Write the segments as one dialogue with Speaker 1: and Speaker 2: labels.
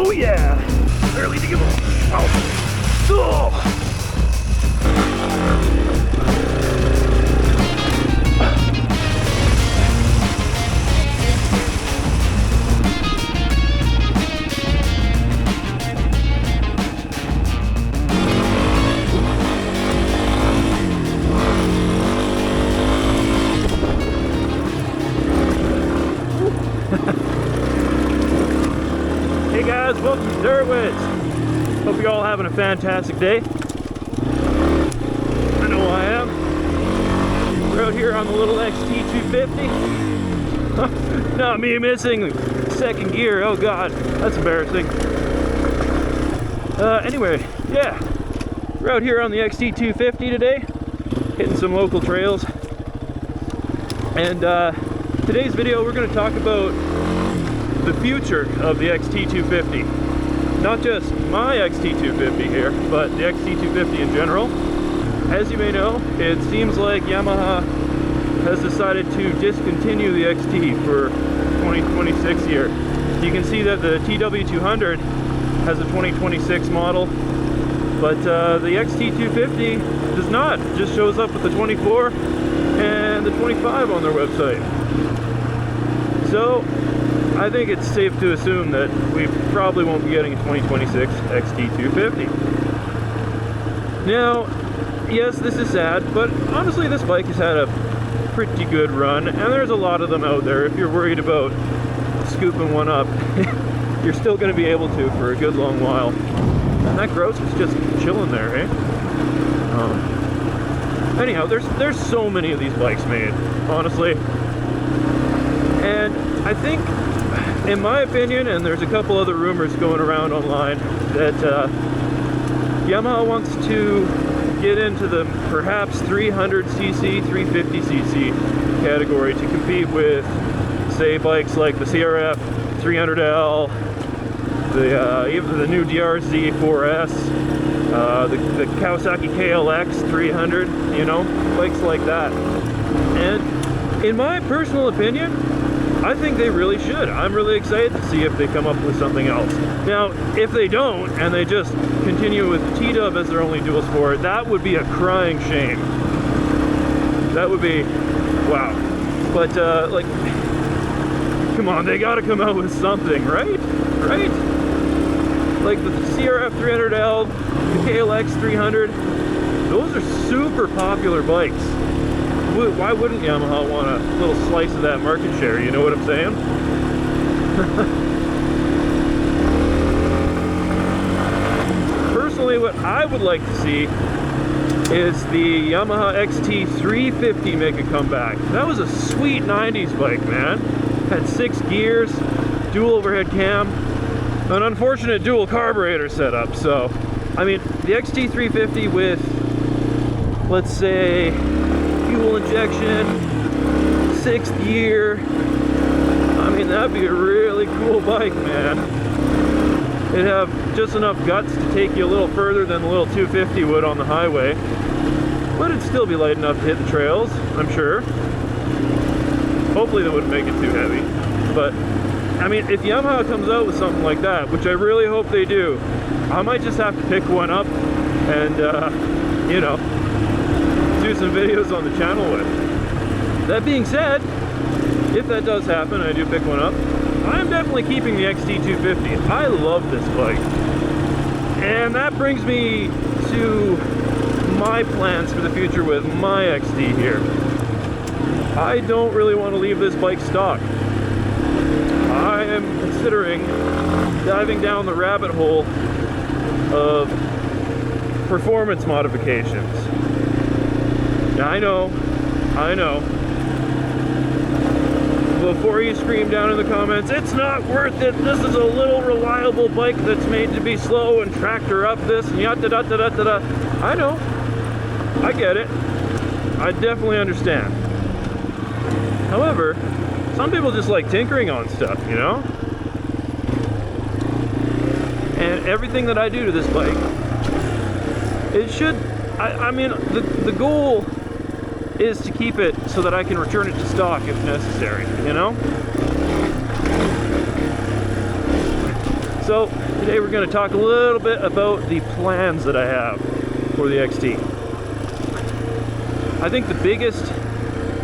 Speaker 1: Oh yeah! Barely to give him. Oh. Hey guys, welcome to Dirtwiz. Hope you're all having a fantastic day. I know I am. We're out here on the little XT250. Not me missing second gear. Oh god, that's embarrassing. Anyway, yeah. We're out here on the XT250 today, hitting some local trails. And today's video we're going to talk about the future of the XT250. Not just my XT250 here, but the XT250 in general. As you may know, it seems like Yamaha has decided to discontinue the XT for 2026 year. You can see that the TW200 has a 2026 model, but the XT250 does not. It just shows up with the 24 and the 25 on their website. So I think it's safe to assume that we probably won't be getting a 2026 XT250. Now, yes, this is sad, but honestly this bike has had a pretty good run, and there's a lot of them out there. If you're worried about scooping one up, you're still going to be able to for a good long while. And that gross is just chilling there, eh? Anyhow, there's so many of these bikes made, honestly. And I think, in my opinion, and there's a couple other rumors going around online, that Yamaha wants to get into the perhaps 300cc, 350cc category to compete with, say, bikes like the CRF 300L, even the new DRZ 4S, the Kawasaki KLX 300, you know, bikes like that. And in my personal opinion, I think they really should. I'm really excited to see if they come up with something else. Now, if they don't, and they just continue with T-Dub as their only dual sport, that would be a crying shame. That would be, wow. But, like, come on, they gotta come out with something, right? Right? Like the CRF 300L, the KLX 300, those are super popular bikes. Why wouldn't Yamaha want a little slice of that market share, you know what I'm saying? Personally, what I would like to see is the Yamaha XT250 make a comeback. That was a sweet 90s bike, man. Had 6 gears, dual overhead cam, an unfortunate dual carburetor setup. So, I mean, the XT250 with, let's say, fuel injection, 6th gear. I mean, that'd be a really cool bike, man. It'd have just enough guts to take you a little further than the little 250 would on the highway, but it'd still be light enough to hit the trails, I'm sure. Hopefully they wouldn't make it too heavy. But I mean, if Yamaha comes out with something like that, which I really hope they do, I might just have to pick one up and you know, do some videos on the channel with. That being said, if that does happen, I do pick one up, I'm definitely keeping the XT250. I love this bike. And that brings me to my plans for the future with my XT here. I don't really want to leave this bike stock. I am considering diving down the rabbit hole of performance modifications. I know. Before you scream down in the comments, it's not worth it, this is a little reliable bike that's made to be slow and tractor up this and yada da da da da da. I know. I get it. I definitely understand. However, some people just like tinkering on stuff, you know? And everything that I do to this bike, it should, I mean, the goal is to keep it so that I can return it to stock if necessary, you know? So today we're going to talk a little bit about the plans that I have for the XT. I think the biggest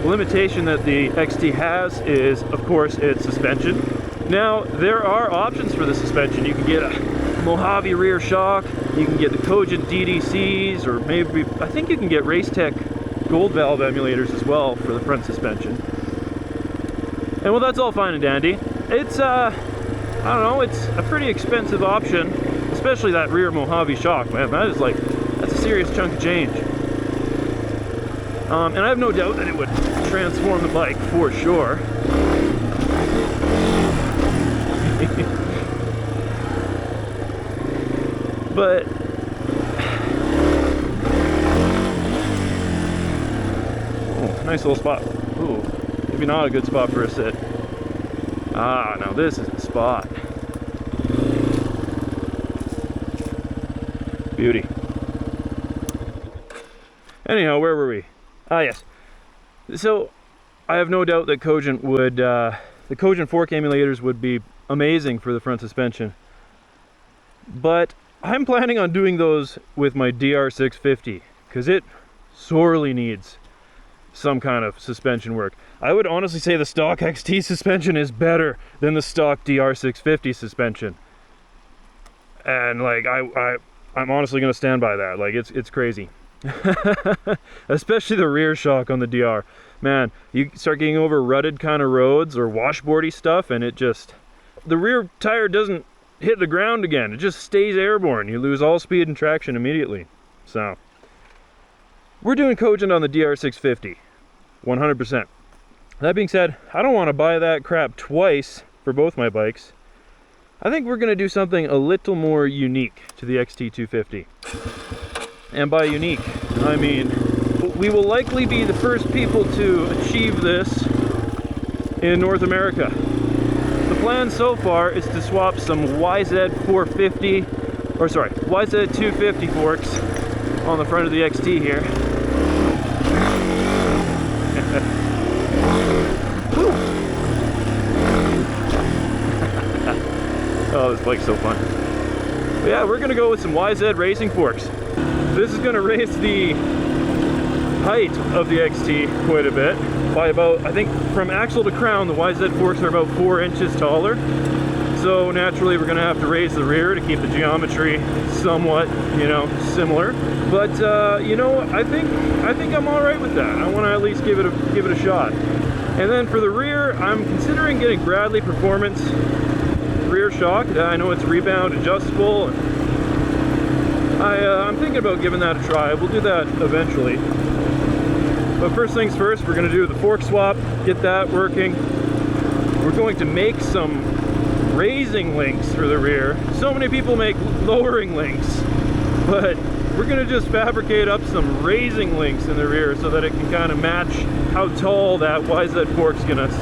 Speaker 1: limitation that the XT has is, of course, its suspension. Now, there are options for the suspension. You can get a Mojave rear shock, you can get the Cogent DDCs, or maybe, I think you can get Racetech gold valve emulators as well for the front suspension. And well, that's all fine and dandy. It's, I don't know, it's a pretty expensive option, especially that rear Mojave shock, man. That is like, that's a serious chunk of change. And I have no doubt that it would transform the bike for sure. But oh, nice little spot. Ooh, maybe not a good spot for a sit. Ah, now this is the spot. Beauty. Anyhow, where were we? Ah, yes. So I have no doubt that Cogent would, the Cogent fork emulators would be amazing for the front suspension. But I'm planning on doing those with my DR650 because it sorely needs some kind of suspension work. I would honestly say the stock XT suspension is better than the stock DR650 suspension. And like I'm honestly going to stand by that. Like it's crazy. Especially the rear shock on the DR. Man, you start getting over rutted kind of roads or washboardy stuff and it just, the rear tire doesn't hit the ground again. It just stays airborne. You lose all speed and traction immediately. So we're doing Cogent on the DR650 100%. That being said, I don't want to buy that crap twice for both my bikes. I think we're going to do something a little more unique to the XT250. And by unique, I mean we will likely be the first people to achieve this in North America. The plan so far is to swap some YZ450, or sorry, YZ250 forks on the front of the XT here. Oh, this bike's so fun. But yeah, we're gonna go with some YZ racing forks. This is gonna raise the height of the XT quite a bit by about, I think from axle to crown, the YZ forks are about 4 inches taller. So naturally we're gonna have to raise the rear to keep the geometry somewhat, you know, similar. But you know, I think I'm all right with that. I want to at least give it a shot. And then for the rear, I'm considering getting Bradley Performance rear shock. I know it's rebound adjustable. I'm thinking about giving that a try. We'll do that eventually. But first things first, we're going to do the fork swap, get that working. We're going to make some raising links for the rear. So many people make lowering links, but we're going to just fabricate up some raising links in the rear so that it can kind of match how tall that YZ fork's going to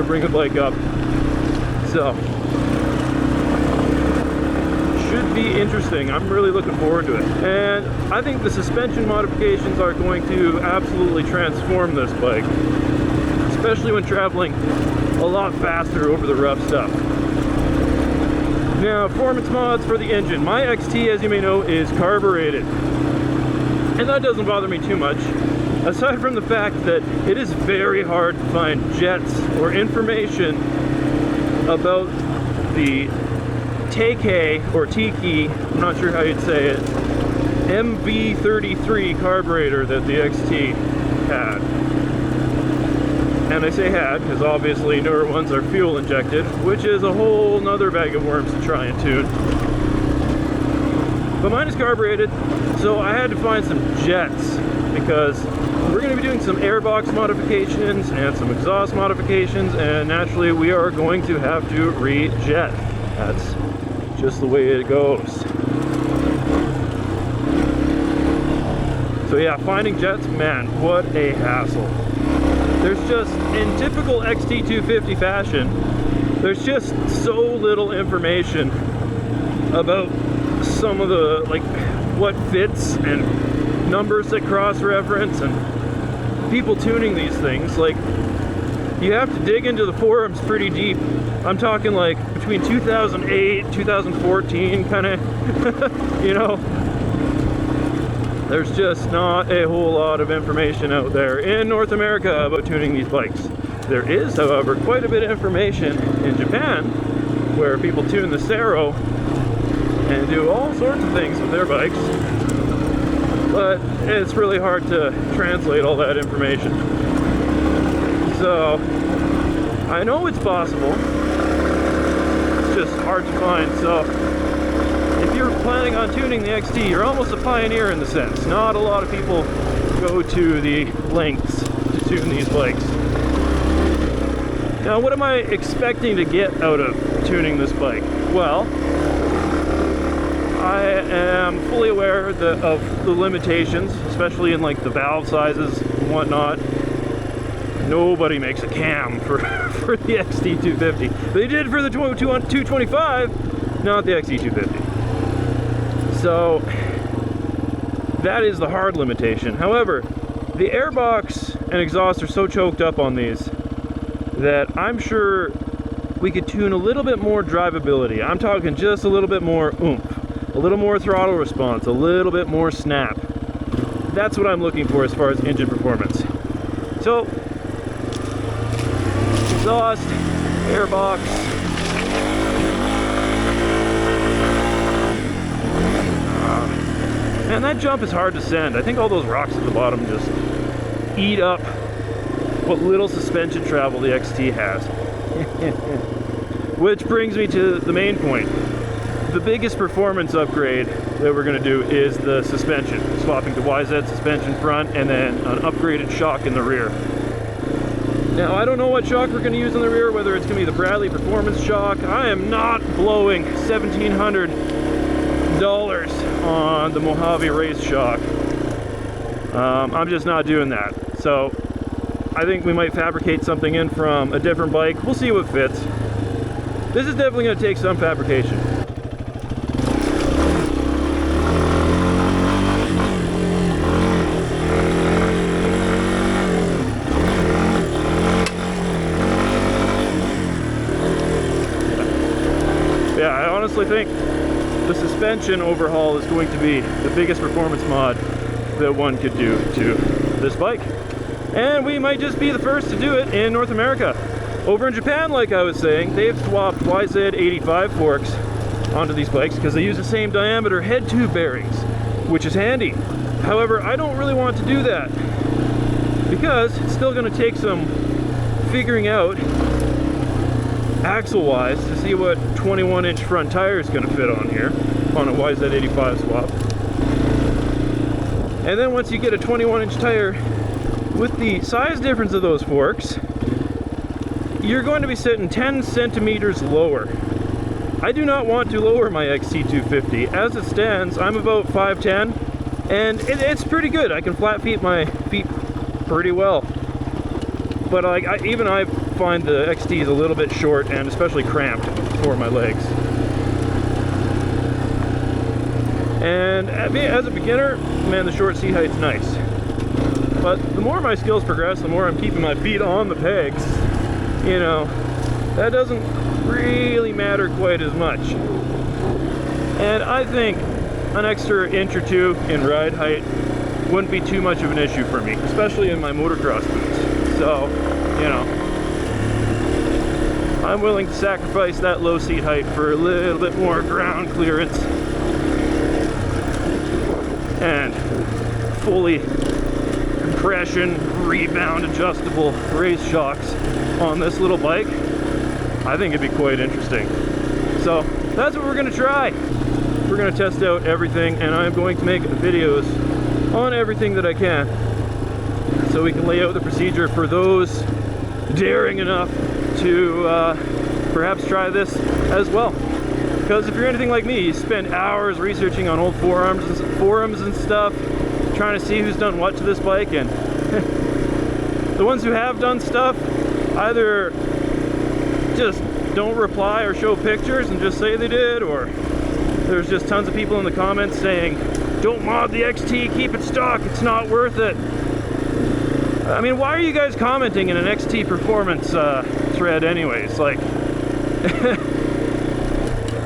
Speaker 1: bring the bike up. So should be interesting. I'm really looking forward to it. And I think the suspension modifications are going to absolutely transform this bike, especially when traveling a lot faster over the rough stuff. Now, performance mods for the engine. My XT, as you may know, is carbureted. And that doesn't bother me too much, aside from the fact that it is very hard to find jets or information about the TK or Tiki, I'm not sure how you'd say it, MV33 carburetor that the XT had. And I say had because obviously newer ones are fuel injected, which is a whole nother bag of worms to try and tune. But mine is carbureted, so I had to find some jets because we're going to be doing some airbox modifications and some exhaust modifications, and naturally we are going to have to re-jet. That's just the way it goes. So yeah, finding jets, man, what a hassle. There's just, in typical XT250 fashion, there's just so little information about some of the, like, what fits and numbers that cross-reference and people tuning these things. Like, you have to dig into the forums pretty deep. I'm talking like between 2008, 2014, kind of, you know, there's just not a whole lot of information out there in North America about tuning these bikes. There is, however, quite a bit of information in Japan where people tune the Sero and do all sorts of things with their bikes, but it's really hard to translate all that information. So I know it's possible, it's just hard to find. So if you're planning on tuning the XT, you're almost a pioneer in the sense. Not a lot of people go to the lengths to tune these bikes. Now, what am I expecting to get out of tuning this bike? Well, I am fully aware of the limitations, especially in like the valve sizes and whatnot. Nobody makes a cam for the XT250. They did for the 225, not the XT250. So that is the hard limitation. However, the airbox and exhaust are so choked up on these that I'm sure we could tune a little bit more drivability. I'm talking just a little bit more oomph, a little more throttle response, a little bit more snap. That's what I'm looking for as far as engine performance. So, exhaust, airbox. Man, that jump is hard to send. I think all those rocks at the bottom just eat up what little suspension travel the XT has. Which brings me to the main point. The biggest performance upgrade that we're going to do is the suspension. Swapping to YZ suspension front and then an upgraded shock in the rear. Now, I don't know what shock we're going to use in the rear, whether it's going to be the Bradley Performance shock. I am not blowing $1,700 on the Mojave Race shock. I'm just not doing that. So I think we might fabricate something in from a different bike. We'll see what fits. This is definitely going to take some fabrication. Yeah, I honestly think the suspension overhaul is going to be the biggest performance mod that one could do to this bike. And we might just be the first to do it in North America. Over in Japan, like I was saying, they've swapped YZ85 forks onto these bikes because they use the same diameter head tube bearings, which is handy. However, I don't really want to do that because it's still going to take some figuring out axle-wise to see what 21-inch front tire is going to fit on here on a YZ85 swap. And then once you get a 21-inch tire, with the size difference of those forks, you're going to be sitting 10 centimeters lower. I do not want to lower my XT250. As it stands, I'm about 5'10", and it's pretty good. I can flat feet my feet pretty well. But even I find the XT is a little bit short and especially cramped for my legs. And as a beginner, man, the short seat height's nice. But the more my skills progress, the more I'm keeping my feet on the pegs, you know, that doesn't really matter quite as much. And I think an extra inch or two in ride height wouldn't be too much of an issue for me, especially in my motocross boots. So, you know, I'm willing to sacrifice that low seat height for a little bit more ground clearance and fully compression, rebound, adjustable race shocks on this little bike. I think it'd be quite interesting. So that's what we're going to try. We're going to test out everything, and I'm going to make videos on everything that I can so we can lay out the procedure for those daring enough to perhaps try this as well. Because if you're anything like me, you spend hours researching on old forums and stuff, trying to see who's done what to this bike, and the ones who have done stuff either just don't reply or show pictures and just say they did, or there's just tons of people in the comments saying, don't mod the XT, keep it stock, it's not worth it. I mean, why are you guys commenting in an XT performance thread anyways? Like,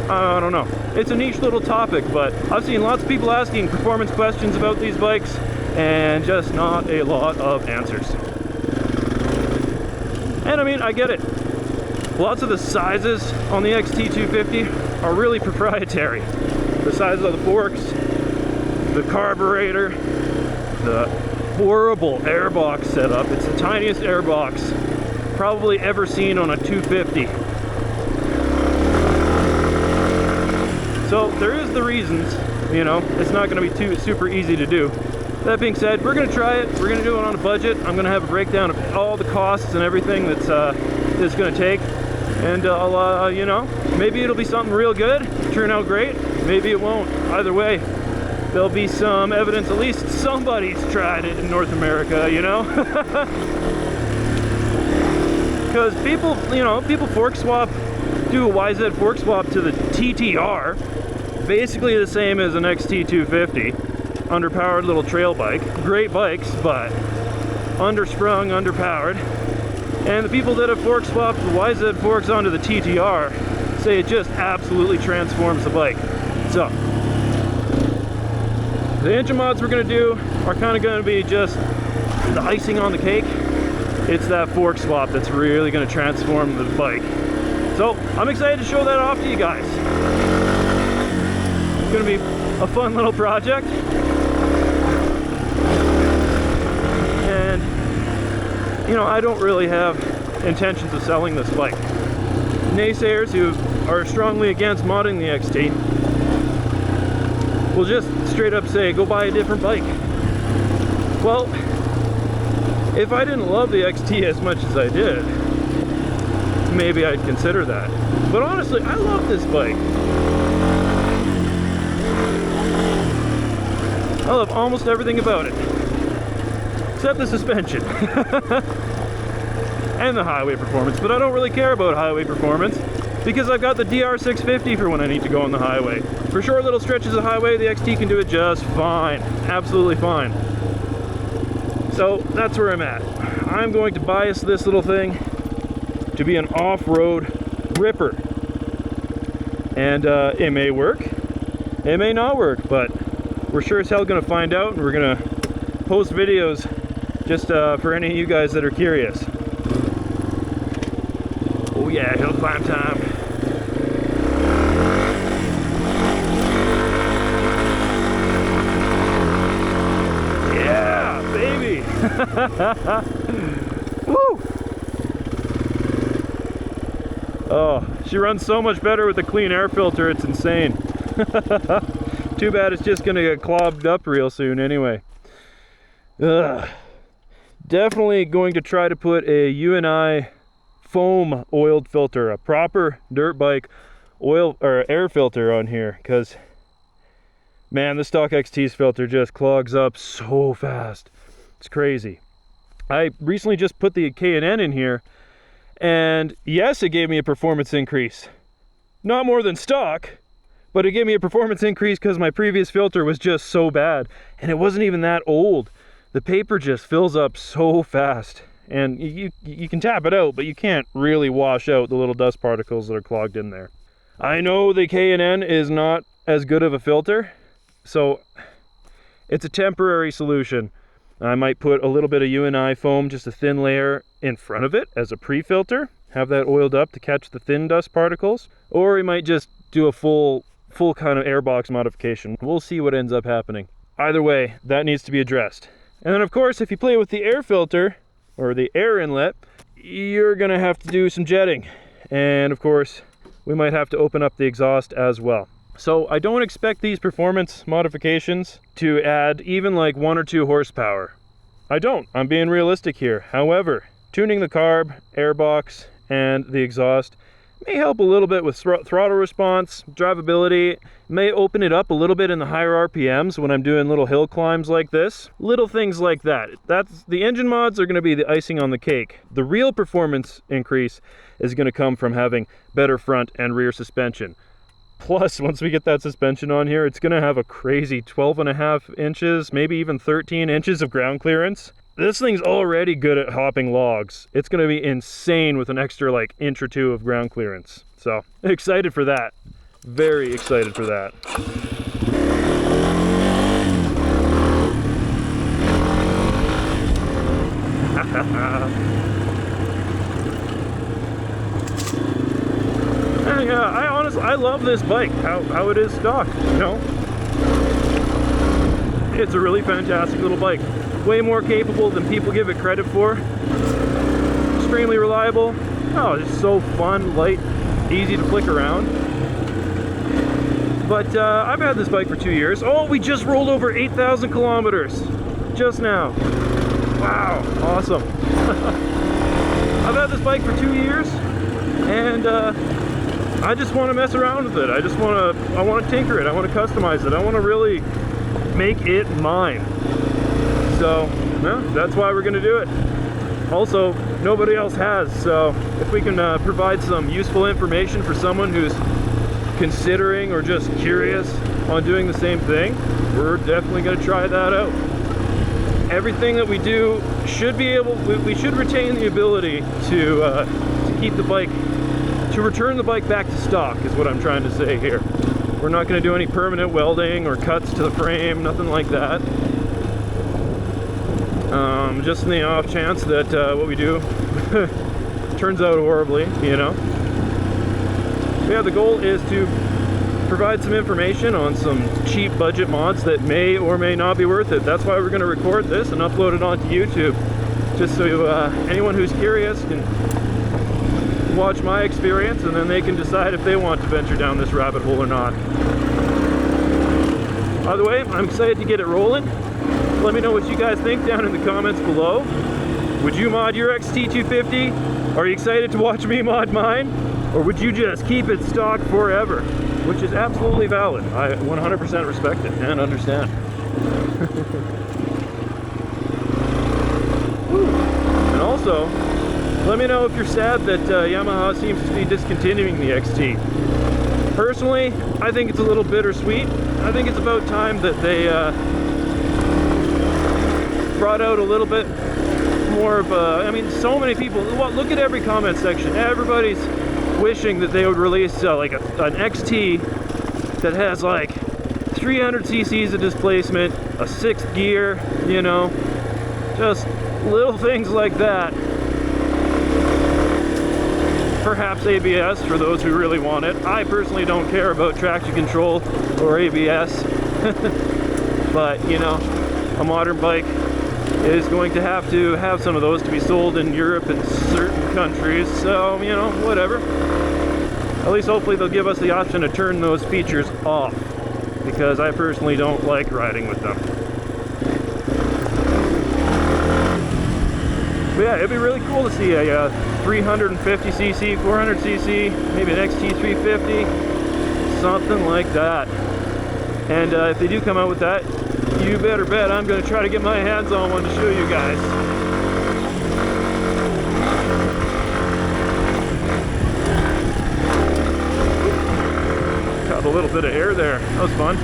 Speaker 1: I don't know. It's a niche little topic, but I've seen lots of people asking performance questions about these bikes and just not a lot of answers. And I mean, I get it. Lots of the sizes on the XT250 are really proprietary. The size of the forks, the carburetor, the horrible airbox setup. It's the tiniest airbox probably ever seen on a 250. So there is the reasons, you know, it's not going to be super easy to do. That being said, we're going to try it. We're going to do it on a budget. I'm going to have a breakdown of all the costs and everything that's going to take. And I'll, you know, maybe it'll be something real good, turn out great. Maybe it won't. Either way, there'll be some evidence. At least somebody's tried it in North America, you know? Because people, you know, people fork swap, do a YZ fork swap to the TTR. Basically the same as an XT250. Underpowered little trail bike. Great bikes, but undersprung, underpowered. And the people that have fork swapped the YZ forks onto the TTR say it just absolutely transforms the bike. So, the engine mods we're going to do are kind of going to be just the icing on the cake. It's that fork swap that's really going to transform the bike. So, I'm excited to show that off to you guys. It's going to be a fun little project. And, you know, I don't really have intentions of selling this bike. Naysayers who are strongly against modding the XT will just straight up say, go buy a different bike. Well, if I didn't love the XT as much as I did, maybe I'd consider that. But honestly, I love this bike. I love almost everything about it, except the suspension and the highway performance. But I don't really care about highway performance because I've got the DR650 for when I need to go on the highway. For short little stretches of highway, the XT can do it just fine, absolutely fine. So that's where I'm at. I'm going to bias this little thing to be an off-road ripper. And it may work, it may not work, but we're sure as hell gonna find out, and we're gonna post videos just for any of you guys that are curious. Oh yeah, hill climb time. Yeah, baby! Woo! Oh, she runs so much better with the clean air filter, it's insane. Too bad it's just gonna get clogged up real soon anyway. Ugh. Definitely going to try to put a UNI foam oiled filter, a proper dirt bike oil or air filter on here, because man, the stock XT's filter just clogs up so fast. It's crazy. I recently just put the K&N in here, and yes, it gave me a performance increase. Not more than stock, but it gave me a performance increase because my previous filter was just so bad, and it wasn't even that old. The paper just fills up so fast, and you can tap it out, but you can't really wash out the little dust particles that are clogged in there. I know the K&N is not as good of a filter, so it's a temporary solution. I might put a little bit of UNI foam, just a thin layer in front of it as a pre-filter, have that oiled up to catch the thin dust particles, or we might just do a full kind of airbox modification. We'll see what ends up happening. Either way, that needs to be addressed. And then of course, if you play with the air filter or the air inlet, you're gonna have to do some jetting. And of course, we might have to open up the exhaust as well. So I don't expect these performance modifications to add even like 1 or 2 horsepower. I don't, I'm being realistic here. However, tuning the carb, airbox, and the exhaust may help a little bit with throttle response, drivability, may open it up a little bit in the higher RPMs when I'm doing little hill climbs like this. Little things like that. That's the engine mods are going to be the icing on the cake. The real performance increase is going to come from having better front and rear suspension. Plus, once we get that suspension on here, it's going to have a crazy 12.5 inches, maybe even 13 inches of ground clearance. this thing's already good at hopping logs. It's gonna be insane with an extra like inch or two of ground clearance. So excited for that. Very excited for that. And yeah, I love this bike, how it is stock, you know? It's a really fantastic little bike. Way more capable than people give it credit for. Extremely reliable. Oh, it's so fun, light, easy to flick around. But I've had this bike for 2 years. Oh, we just rolled over 8,000 kilometers just now. Wow, awesome. I've had this bike for 2 years, and I just want to mess around with it. I want to tinker it. I want to customize it. I want to really make it mine. So, yeah, that's why we're going to do it. Also, nobody else has, so if we can provide some useful information for someone who's considering or just curious on doing the same thing, we're definitely going to try that out. Everything that we do should be able, we should retain the ability to keep the bike, to return the bike back to stock is what I'm trying to say here. We're not going to do any permanent welding or cuts to the frame, nothing like that. Just in the off chance that what we do turns out horribly, you know. Yeah, the goal is to provide some information on some cheap budget mods that may or may not be worth it. That's why we're going to record this and upload it onto YouTube, just so anyone who's curious can watch my experience, and then they can decide if they want to venture down this rabbit hole or not. Either way, I'm excited to get it rolling. Let me know what you guys think down in the comments below. Would you mod your XT250? Are you excited to watch me mod mine? Or would you just keep it stock forever? Which is absolutely valid. I 100% respect it and understand. And also, let me know if you're sad that Yamaha seems to be discontinuing the XT. Personally, I think it's a little bittersweet. I think it's about time that they brought out a little bit more of a, I mean, so many people, look at every comment section. Everybody's wishing that they would release like an XT that has like 300 cc's of displacement, a 6th gear, you know, just little things like that. Perhaps ABS for those who really want it. I personally don't care about traction control or ABS, but you know, a modern bike is going to have some of those to be sold in Europe and certain countries, so you know, whatever. At least hopefully they'll give us the option to turn those features off, because I personally don't like riding with them. But yeah, it'd be really cool to see a 350cc, 400cc, maybe an XT250, something like that. And if they do come out with that, you better bet I'm going to try to get my hands on one to show you guys. Got a little bit of air there. That was fun.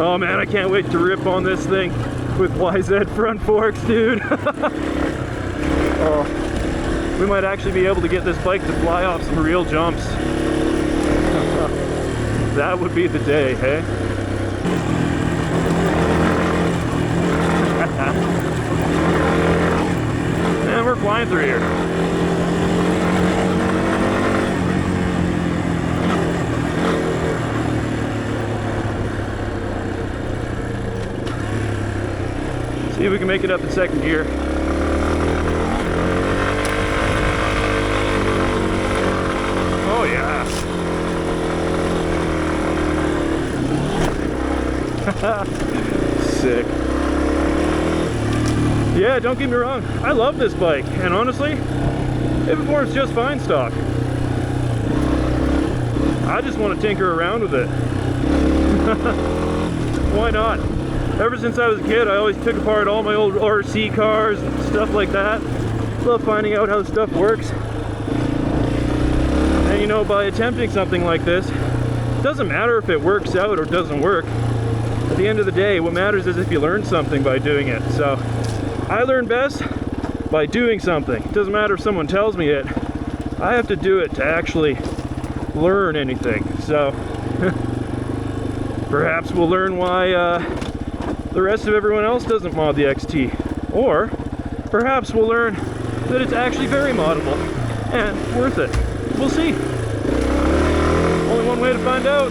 Speaker 1: Oh man, I can't wait to rip on this thing with YZ front forks, dude. Oh, we might actually be able to get this bike to fly off some real jumps. That would be the day, hey? And we're flying through here. See if we can make it up in 2nd gear. Oh yeah. Sick. Yeah, don't get me wrong, I love this bike, and honestly, it performs just fine stock. I just want to tinker around with it. Why not? Ever since I was a kid, I always took apart all my old RC cars and stuff like that. Love finding out how stuff works. And you know, by attempting something like this, it doesn't matter if it works out or doesn't work. at the end of the day, what matters is if you learn something by doing it. So I learn best by doing something. It doesn't matter if someone tells me it. I have to do it to actually learn anything. So perhaps we'll learn why the rest of everyone else doesn't mod the XT. Or perhaps we'll learn that it's actually very moddable and worth it. We'll see. Only one way to find out.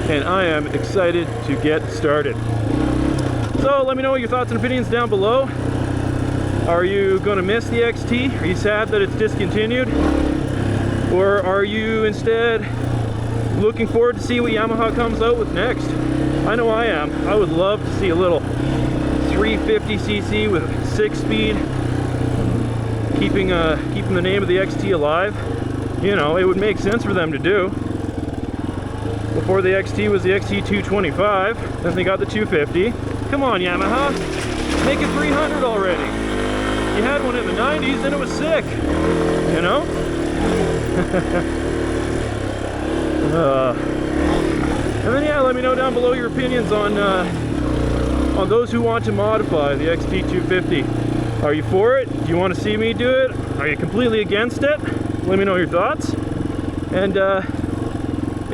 Speaker 1: And I am excited to get started. So let me know your thoughts and opinions down below. Are you going to miss the XT? Are you sad that it's discontinued? Or are you instead looking forward to see what Yamaha comes out with next? I know I am. I would love to see a little 350cc with 6-speed, keeping the name of the XT alive. You know, it would make sense for them to do. Before the XT was the XT250, then they got the 250. Come on, Yamaha, make it 300 already. You had one in the 90s and it was sick, you know? And then yeah, let me know down below your opinions on those who want to modify the XT250. Are you for it? Do you want to see me do it? Are you completely against it? Let me know your thoughts. And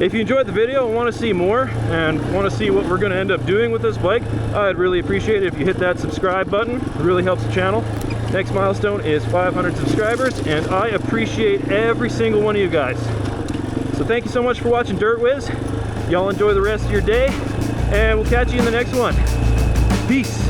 Speaker 1: if you enjoyed the video and want to see more and want to see what we're going to end up doing with this bike, I'd really appreciate it if you hit that subscribe button. It really helps the channel. Next milestone is 500 subscribers, and I appreciate every single one of you guys. So thank you so much for watching Dirtwiz. Y'all enjoy the rest of your day, and we'll catch you in the next one. Peace.